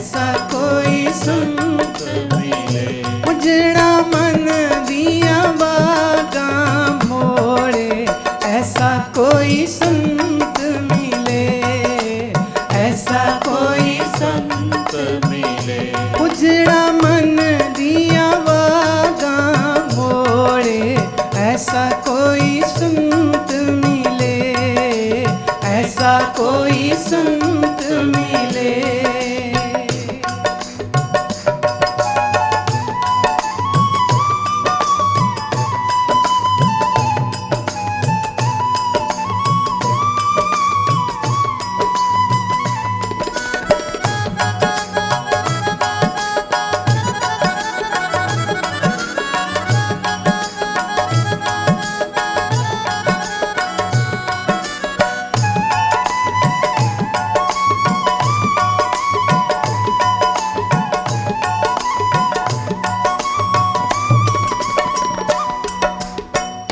ऐसा कोई संत मिले। उजड़ा मन दिया बागा मोड़े, ऐसा कोई संत मिले, ऐसा कोई संत मिले। उजड़ा मन दिया बागा मोड़े, ऐसा कोई संत मिले, ऐसा कोई संत मिले।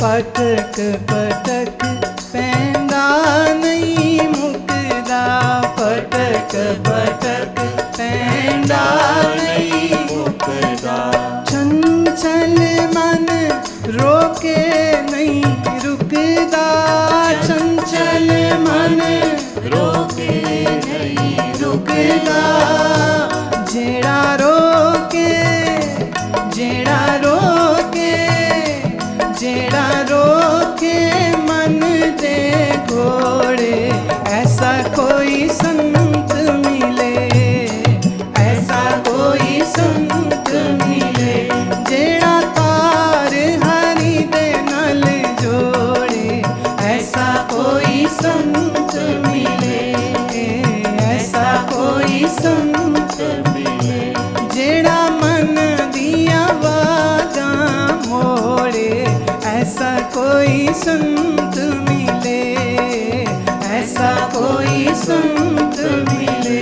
पटक पटक पैंदा नहीं मुकदा, पटक पटक पैंदा नहीं मुकदा। चंचल मन रोके नहीं रुकदा, चंचल मन रोके नहीं रुकदा। जेड़ा रोके, जेड़ा रोके, जेड़ा रोके मन दे घोड़े, ऐसा कोई संत मिले, ऐसा कोई संत मिले। जेड़ा तार हरि दे नल जोड़े, ऐसा कोई संत मिले, ऐसा कोई संत मिले। जेड़ा मन दिया वागा मोड़े, ऐसा कोई संत मिले, ऐसा कोई संत मिले।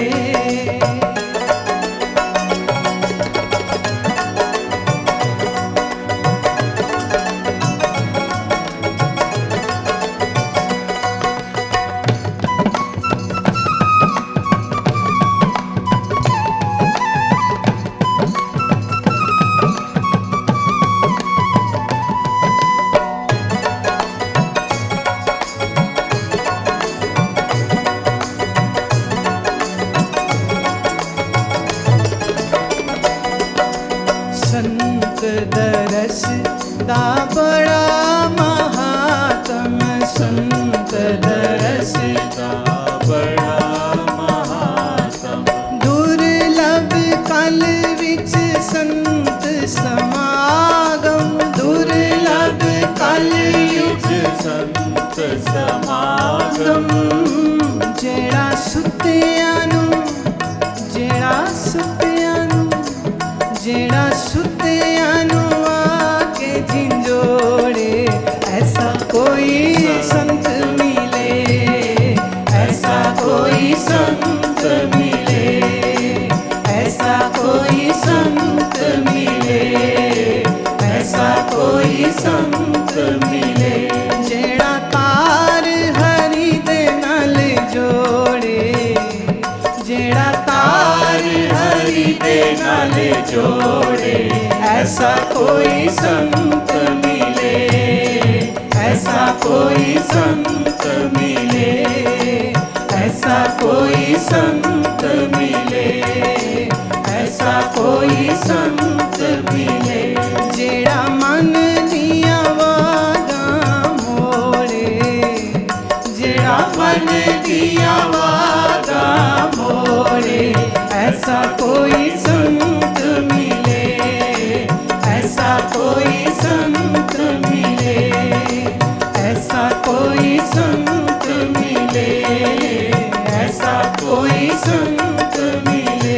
संत दरस दा बड़ा महात्म, संत दरस दा बड़ा महात्म। दुर्लभ कल विच संत समागम, दुर्लभ कल विच संत समागम। जेड़ा सुत्तियां नू, जेड़ा सुत्तियां नू, जेड़ा सुत्तियां नू आके झिंजोड़े, ऐसा कोई संत मिले, ऐसा कोई संत मिले, ऐसा कोई संत मिले, ऐसा कोई संत मिले। जेड़ा तार हरि दे नल जोड़े, जेड़ा तार हरि दे नल जोड़े, ऐसा कोई संत मिले, ऐसा कोई संत मिले, ऐसा कोई संत मिले, ऐसा कोई संत मिले। जेड़ा मन दिया वागा मोड़े, जेड़ा मन दिया वागा मोड़े, ऐसा कोई संत मिले, ऐसा कोई संत मिले, ऐसा कोई संत मिले, ऐसा कोई संत मिले।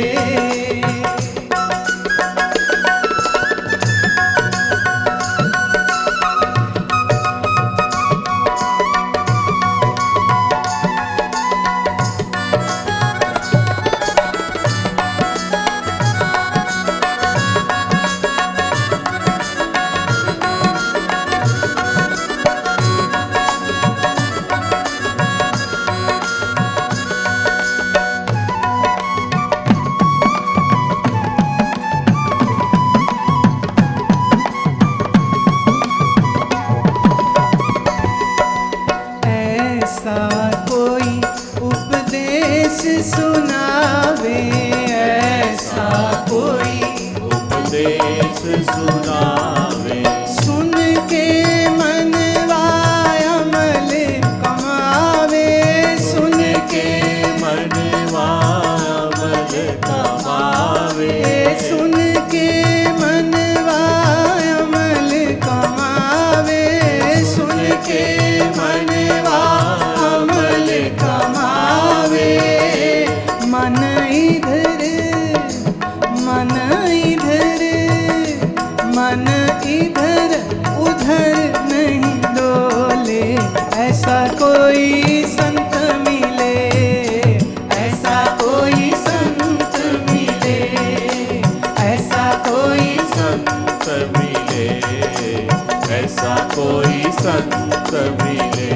उपदेश सुनावे। सुन के मनवा अमल कमावे, सुन के मनवा अमल कमावे। सुन के मनवा अमल कमावे, सुन के मनवा अमल कमावे। मन इधर मन इधर मन इधर उधर नहीं डोले, ऐसा कोई संत मिले, ऐसा कोई संत मिले, ऐसा कोई संत मिले, ऐसा कोई संत मिले।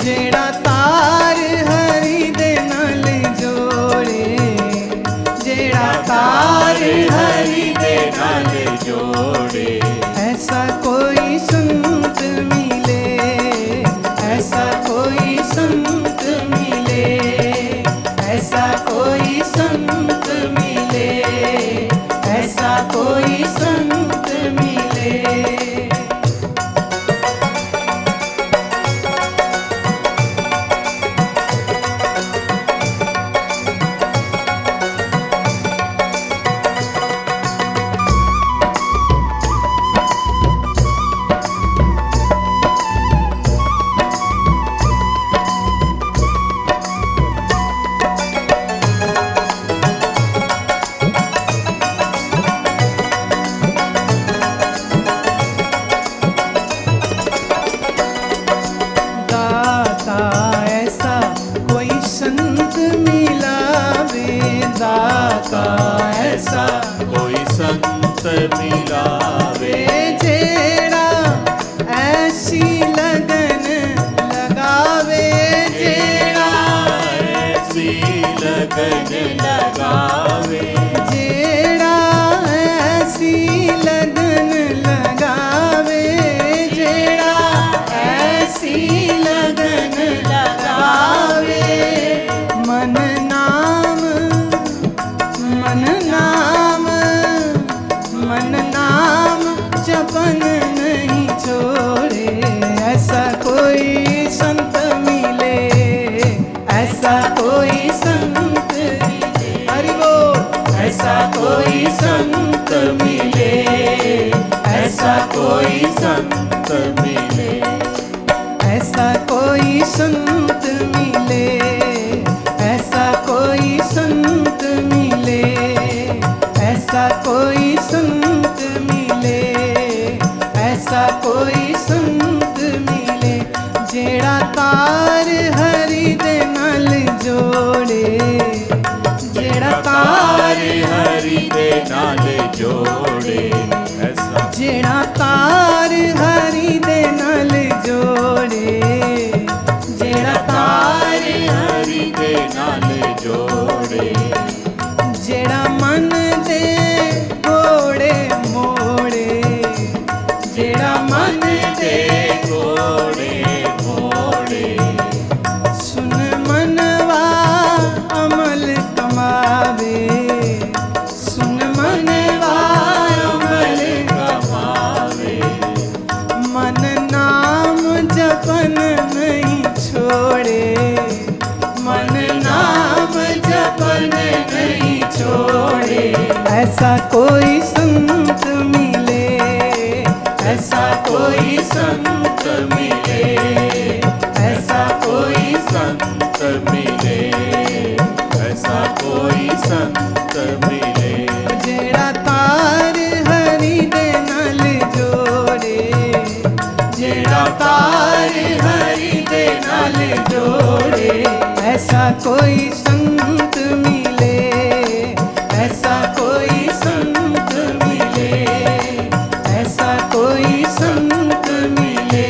जेड़ा तार हरि दे नाल जोड़े, जेड़ा तार हरि दे नाल जोड़े, ऐसा कोई संत मिले, ऐसा कोई संत मिले, ऐसा कोई संत मिले, ऐसा कोई संत मिले। दाता ऐसा कोई संत मिलावे, दाता ऐसा कोई संत मिलावे। जेड़ा ऐसी लगन लगावे, जेड़ा ऐसी लगन लगावे। जेड़ा ऐसी लगन लगावे, जेड़ा ऐसी लगन लगावे। मन नाम मन नाम मन नाम जपन नहीं छोड़े, ऐसा कोई संत मिले, ऐसा कोई संत मिले। हरि बोल। ऐसा कोई संत मिले, ऐसा कोई संत मिले, ऐसा कोई संत मिले, ऐसा कोई संत मिले, ऐसा कोई संत मिले, ऐसा कोई संत मिले। जेड़ा तार हरि दे नाल जोड़े, जेड़ा तार हरि दे नाल जोड़े, ऐसा जेड़ा तार हरि दे नाल जोड़े, जेड़ा तार हरि दे नाल जोड़े। जेड़ा मन दे घोड़े मोड़े, जेड़ा मन दे घोड़े मोड़े। सुन मनवा अमल कमावे, सुन मनवा अमल कमावे। मन नाम जपन नहीं छोड़े, मन नाम जपन नहीं छोड़े। ऐसा कोई संत मिले, ऐसा कोई संत मिले, ऐसा कोई संत मिले, ऐसा कोई संत मिले। जेड़ा तार हरि दे नाल जोड़े, जेड़ा तार हरि दे नाल जोड़े। ऐसा कोई संत मिले, ऐसा कोई संत मिले, ऐसा कोई संत मिले,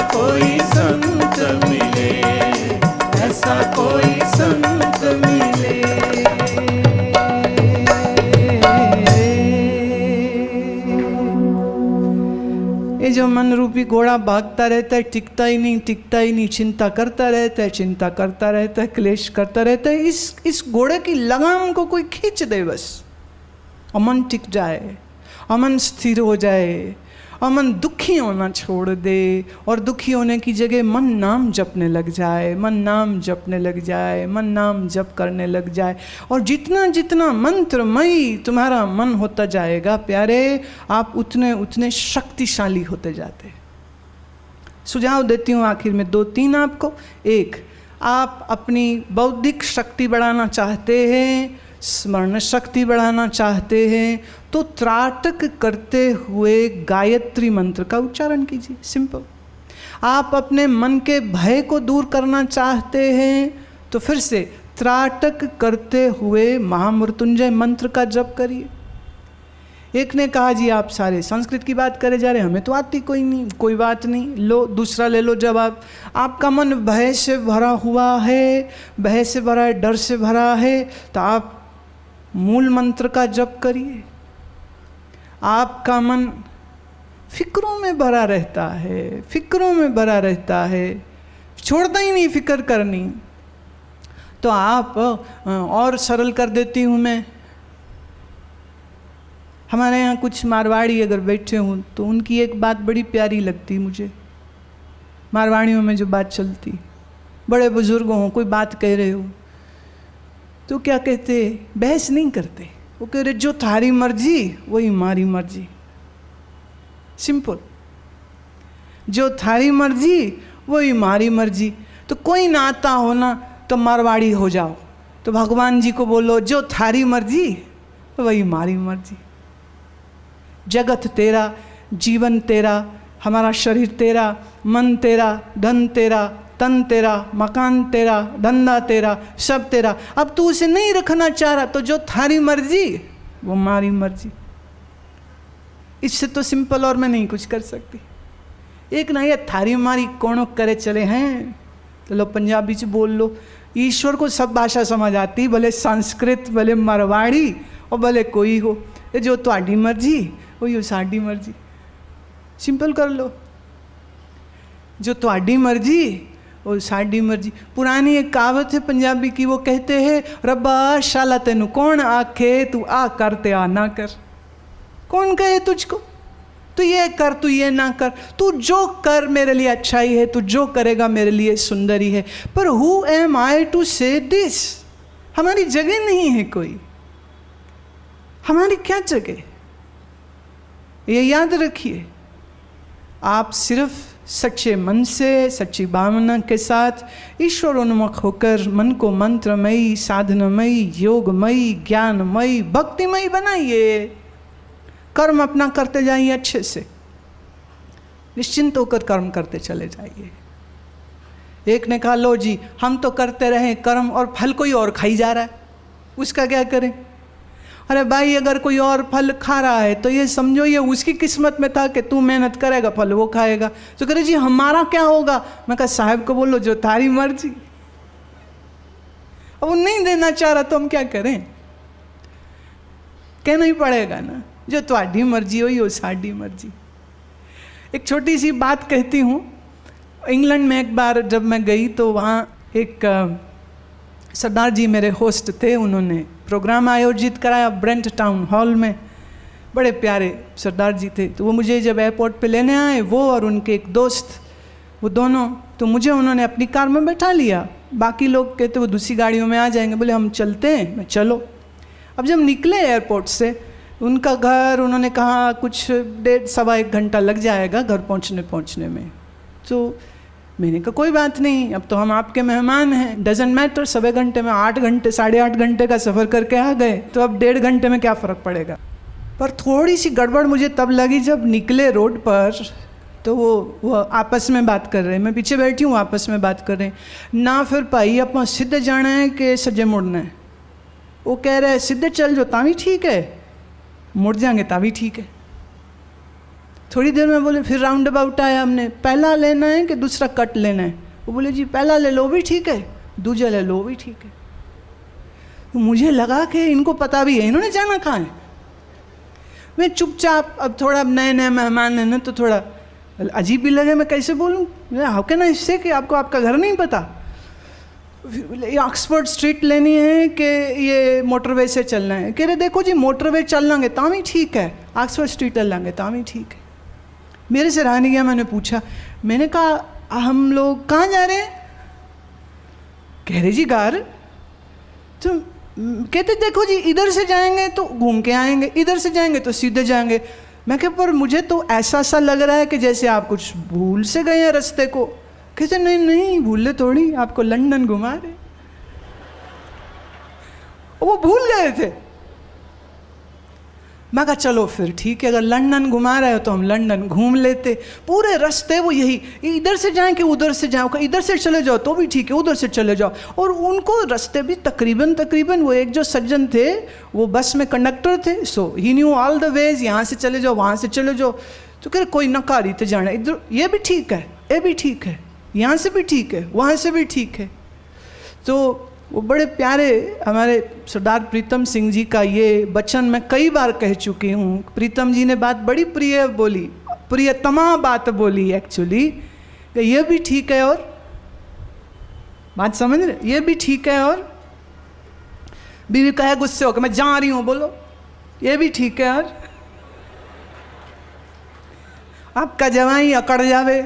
कोई संत मिले, ऐसा कोई संत मिले। ये जो मन रूपी घोड़ा भागता रहता है, टिकता ही नहीं, टिकता ही नहीं, चिंता करता रहता है, चिंता करता रहता है, क्लेश करता रहता है, इस घोड़े की लगाम को कोई खींच दे बस, अमन टिक जाए, अमन स्थिर हो जाए, अमन दुखी होना छोड़ दे, और दुखी होने की जगह मन नाम जपने लग जाए, मन नाम जपने लग जाए, मन नाम जप करने लग जाए। और जितना जितना मंत्रमयी तुम्हारा मन होता जाएगा प्यारे, आप उतने उतने शक्तिशाली होते जाते। सुझाव देती हूँ आखिर में 2-3 आपको। एक, आप अपनी बौद्धिक शक्ति बढ़ाना चाहते हैं, स्मरण शक्ति बढ़ाना चाहते हैं, तो त्राटक करते हुए गायत्री मंत्र का उच्चारण कीजिए, सिंपल। आप अपने मन के भय को दूर करना चाहते हैं तो फिर से त्राटक करते हुए महामृत्युंजय मंत्र का जप करिए। एक ने कहा जी आप सारे संस्कृत की बात करे जा रहे, हमें तो आती कोई नहीं, कोई बात नहीं, लो दूसरा ले लो जवाब। आपका मन भय से भरा हुआ है, भय से भरा है, डर से भरा है, तो आप मूल मंत्र का जप करिए। आपका मन फिक्रों में भरा रहता है, फिक्रों में भरा रहता है, छोड़ता ही नहीं फिक्र करनी, तो आप और सरल कर देती हूँ मैं। हमारे यहाँ कुछ मारवाड़ी अगर बैठे हों तो उनकी एक बात बड़ी प्यारी लगती मुझे। मारवाड़ियों में जो बात चलती, बड़े बुजुर्ग हों, कोई बात कह रहे हो तो क्या कहते, बहस नहीं करते, वो कह रहे जो थारी मर्जी वही हमारी मर्जी, सिंपल, जो थारी मर्जी वही हमारी मर्जी। तो कोई ना आता हो ना तो मारवाड़ी हो जाओ, तो भगवान जी को बोलो जो थारी मर्जी वही हमारी मर्जी। जगत तेरा, जीवन तेरा, हमारा शरीर तेरा, मन तेरा, धन तेरा, तन तेरा, मकान तेरा, धंधा तेरा, सब तेरा। अब तू उसे नहीं रखना चाह रहा तो जो थारी मर्जी वो हमारी मर्जी। इससे तो सिंपल और मैं नहीं कुछ कर सकती। एक ना ये थारी मारी कौन करे चले हैं, तो लो पंजाबी च बोल लो। ईश्वर को सब भाषा समझ आती, भले संस्कृत, भले मरवाड़ी और भले कोई हो। ये जो तुम्हारी मर्जी वही साड़ी मर्जी, सिंपल कर लो। जो तुम्हारी मर्जी और साड़ी मर्जी। पुरानी एक कहावत है पंजाबी की, वो कहते हैं रब्बा शाला तेनू कौन आखे, तू आ कर ते आ ना कर। कौन कहे तुझको तू ये कर, तू ये ना कर, तू जो कर मेरे लिए अच्छा ही है, तू जो करेगा मेरे लिए सुंदर ही है। पर हु एम आई टू से दिस? हमारी जगह नहीं है कोई, हमारी क्या जगह, ये याद रखिए। आप सिर्फ सच्चे मन से, सच्ची भावना के साथ ईश्वर उन्मुख होकर मन को मंत्रमयी, साधनमयी, योगमयी, ज्ञानमयी, भक्तिमयी बनाइए। कर्म अपना करते जाइए, अच्छे से निश्चिंत होकर कर्म करते चले जाइए। एक ने कहा लो जी हम तो करते रहे कर्म और फल कोई और खाई जा रहा है, उसका क्या करें? अरे भाई अगर कोई और फल खा रहा है तो ये समझो ये उसकी किस्मत में था कि तू मेहनत करेगा फल वो खाएगा। तो कह रहे जी हमारा क्या होगा? मैं कहा साहब को बोलो जो तारी मर्जी। अब वो नहीं देना चाह रहा तो हम क्या करें? कहना ही पड़ेगा ना, जो तुम्हारी मर्जी हो वो साड़ी मर्जी। एक छोटी सी बात कहती हूँ। इंग्लैंड में एक बार जब मैं गई तो वहाँ एक सरदार जी मेरे होस्ट थे, उन्होंने प्रोग्राम आयोजित कराया ब्रेंट टाउन हॉल में। बड़े प्यारे सरदार जी थे। तो वो मुझे जब एयरपोर्ट पे लेने आए, वो और उनके एक दोस्त, वो दोनों, तो मुझे उन्होंने अपनी कार में बैठा लिया। बाकी लोग कहते वो दूसरी गाड़ियों में आ जाएंगे, बोले हम चलते हैं। मैं चलो। अब जब निकले एयरपोर्ट से, उनका घर उन्होंने कहा कुछ 1.5-1 घंटा लग जाएगा घर पहुंचने में। तो मैंने कहा कोई बात नहीं, अब तो हम आपके मेहमान हैं, डजंट मैटर। 1.25 घंटे में 8 घंटे 8.5 घंटे का सफ़र करके आ गए, तो अब 1.5 घंटे में क्या फ़र्क पड़ेगा। पर थोड़ी सी गड़बड़ मुझे तब लगी जब निकले रोड पर, तो वो आपस में बात कर रहे हैं, मैं पीछे बैठी हूँ, आपस में बात कर रहे हैं ना। फिर भाई अपना सीधे जाना है कि सज्जे मुड़ना है? वो कह रहे हैं सीधे चल जो तावी ठीक है, मुड़ जाएंगे तावी ठीक है। थोड़ी देर में बोले, फिर राउंड अबाउट आया, हमने पहला लेना है कि दूसरा कट लेना है? वो बोले जी पहला ले लो भी ठीक है, दूजा ले लो भी ठीक है। तो मुझे लगा कि इनको पता भी है, इन्होंने जाना कहाँ है। मैं चुपचाप, अब थोड़ा नए नए मेहमान हैं ना, तो थोड़ा अजीब भी लगे, मैं कैसे बोलूँ, हाउ कैन आई से कि आपको आपका घर नहीं पता। ये ऑक्सफोर्ड स्ट्रीट लेनी है कि ये मोटरवे से चलना है? कह रहे देखो जी मोटरवे चल लेंगे तां भी ठीक है, ऑक्सफोर्ड स्ट्रीट ले लेंगे तां भी ठीक है। मेरे से रहा नहीं गया, मैंने पूछा, मैंने कहा हम लोग कहाँ जा रहे हैं? कह रहे जी घर। तो कहते देखो जी इधर से जाएंगे तो घूम के आएंगे, इधर से जाएंगे तो सीधे जाएंगे। मैं कह पर मुझे तो ऐसा सा लग रहा है कि जैसे आप कुछ भूल से गए हैं रास्ते को। कहते नहीं नहीं भूले थोड़ी, आपको लंदन घुमा रहे। वो भूल गए थे। मैं कहा चलो फिर ठीक है, अगर लंदन घुमा रहे हो तो हम लंदन घूम लेते। पूरे रास्ते वो यही, इधर से जाएं कि उधर से जाओ, इधर से चले जाओ तो भी ठीक है, उधर से चले जाओ। और उनको रास्ते भी तकरीबन वो एक जो सज्जन थे वो बस में कंडक्टर थे, सो ही न्यू ऑल द वेज, यहाँ से चले जाओ वहाँ से चले जाओ। तो कह कोई नकारी थे जाना, इधर ये भी ठीक है, ये भी ठीक है, यहाँ से भी ठीक है, वहाँ से भी ठीक है। तो वो बड़े प्यारे हमारे सरदार प्रीतम सिंह जी का ये वचन मैं कई बार कह चुकी हूँ। प्रीतम जी ने बात बड़ी प्रिय बोली, प्रियतमा बात बोली एक्चुअली, कि ये भी ठीक है और बात समझ रहे, ये भी ठीक है। और बीवी कहे गुस्से होकर मैं जा रही हूँ, बोलो ये भी ठीक है। और आपका जवाई अकड़ जावे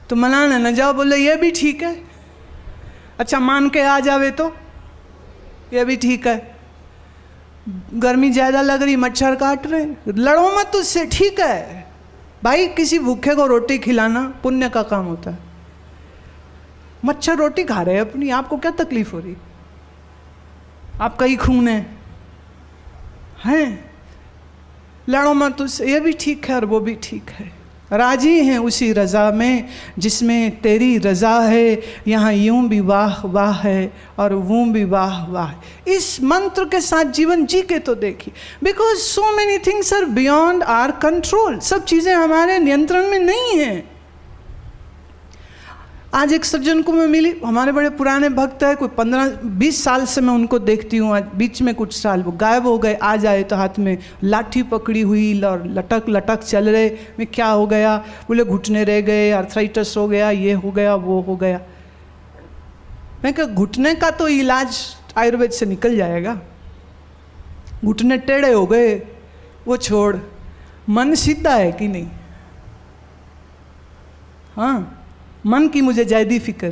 तो मनाने न जाओ, बोले ये भी ठीक है। अच्छा मान के आ जावे तो ये भी ठीक है। गर्मी ज़्यादा लग रही, मच्छर काट रहे, लड़ो मत उससे, ठीक है भाई। किसी भूखे को रोटी खिलाना पुण्य का काम होता है। मच्छर रोटी खा रहे हैं अपनी, आपको क्या तकलीफ हो रही? आपका ही खून है, लड़ो मत उससे, ये भी ठीक है और वो भी ठीक है। राजी हैं उसी रज़ा में जिसमें तेरी रज़ा है, यहाँ यूं भी वाह वाह है और वो भी वाह वाह। इस मंत्र के साथ जीवन जी के तो देखिए, because so many things are beyond our control. सब चीज़ें हमारे नियंत्रण में नहीं हैं। आज एक सज्जन को मैं मिली, हमारे बड़े पुराने भक्त है, कोई 15-20 साल से मैं उनको देखती हूँ। आज बीच में कुछ साल वो गायब हो गए, आ जाए तो हाथ में लाठी पकड़ी हुई और लटक लटक चल रहे। मैं क्या हो गया? बोले घुटने रह गए, आर्थराइटिस हो गया, ये हो गया, वो हो गया। मैं कहा घुटने का तो इलाज आयुर्वेद से निकल जाएगा, घुटने टेढ़े हो गए वो छोड़, मन सीधा है कि नहीं? हाँ, मन की मुझे ज़्यादा फिक्र।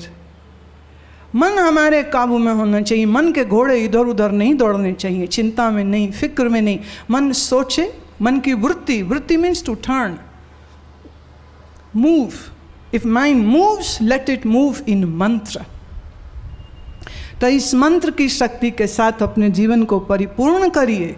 मन हमारे काबू में होना चाहिए। मन के घोड़े इधर उधर नहीं दौड़ने चाहिए, चिंता में नहीं, फिक्र में नहीं। मन सोचे, मन की वृत्ति, वृत्ति means to turn, move. If mind moves let it move in mantra. तो इस मंत्र की शक्ति के साथ अपने जीवन को परिपूर्ण करिए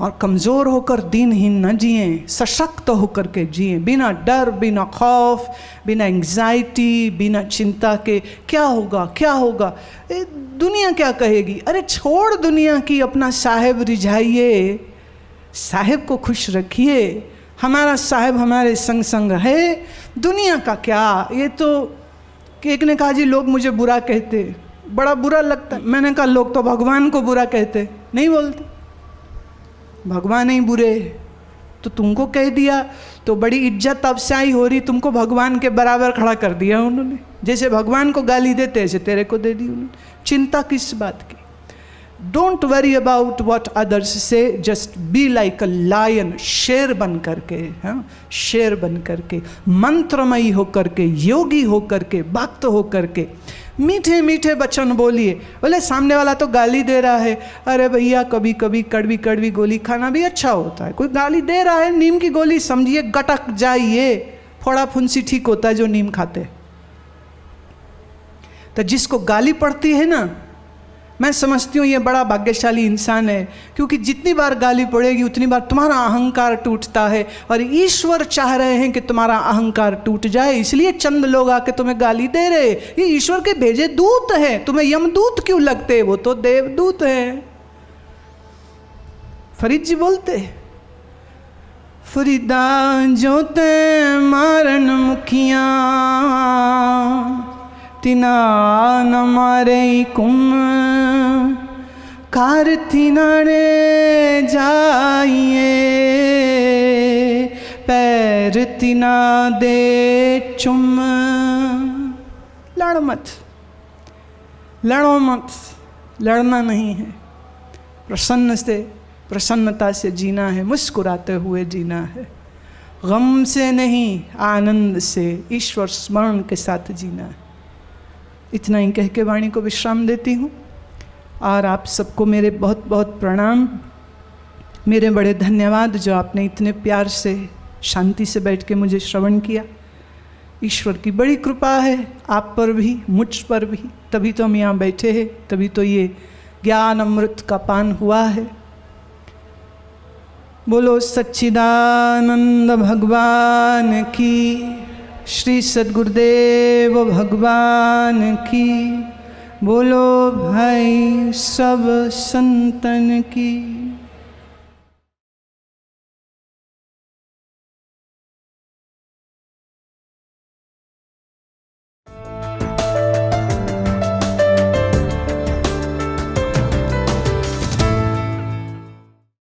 और कमज़ोर होकर दीनहीन न जिएं, सशक्त होकर के जिएं, बिना डर, बिना खौफ, बिना एंग्जाइटी, बिना चिंता के क्या होगा क्या होगा, दुनिया क्या कहेगी। अरे छोड़ दुनिया की, अपना साहेब रिझाइए, साहेब को खुश रखिए। हमारा साहेब हमारे संग संग है, दुनिया का क्या। ये तो एक ने कहा जी लोग मुझे बुरा कहते, बड़ा बुरा लगता है। मैंने कहा लोग तो भगवान को बुरा कहते नहीं, बोलते भगवान ही बुरे, तो तुमको कह दिया तो बड़ी इज्जत अफसाई हो रही, तुमको भगवान के बराबर खड़ा कर दिया उन्होंने। जैसे भगवान को गाली देते ऐसे तेरे को दे दी उन्होंने। चिंता किस बात की? Don't worry about what others से, just be like a lion, शेर बन करके, हाँ शेर बन करके, मंत्रमयी होकर के, योगी होकर के, भक्त होकर के मीठे मीठे वचन बोलिए। बोले सामने वाला तो गाली दे रहा है, अरे भैया कभी कभी कड़वी कड़वी गोली खाना भी अच्छा होता है। कोई गाली दे रहा है, नीम की गोली समझिए, गटक जाइए, फोड़ा फुंसी ठीक होता है जो नीम खाते। तो जिसको गाली पड़ती है ना, मैं समझती हूँ ये बड़ा भाग्यशाली इंसान है, क्योंकि जितनी बार गाली पड़ेगी उतनी बार तुम्हारा अहंकार टूटता है। और ईश्वर चाह रहे हैं कि तुम्हारा अहंकार टूट जाए, इसलिए चंद लोग आके तुम्हें गाली दे रहे। ये ईश्वर के भेजे दूत हैं, तुम्हें यमदूत क्यों लगते? वो तो देवदूत हैं। फरीद जी बोलते फरीदा जो ते मारन मुखिया तिना न मारे कुम कार तिना ने जाइए पैर तिना दे चुम। लड़ मत, लड़ो मत, लड़ना नहीं है, प्रसन्नता से जीना है, मुस्कुराते हुए जीना है, गम से नहीं आनंद से ईश्वर स्मरण के साथ जीना है। इतना ही कह के वाणी को विश्राम देती हूँ और आप सबको मेरे बहुत बहुत प्रणाम, मेरे बड़े धन्यवाद जो आपने इतने प्यार से शांति से बैठ के मुझे श्रवण किया। ईश्वर की बड़ी कृपा है आप पर भी, मुझ पर भी, तभी तो हम यहाँ बैठे हैं, तभी तो ये ज्ञान अमृत का पान हुआ है। बोलो सच्चिदानंद भगवान की, श्री सद्गुरुदेव भगवान की, बोलो भाई सब संतन की।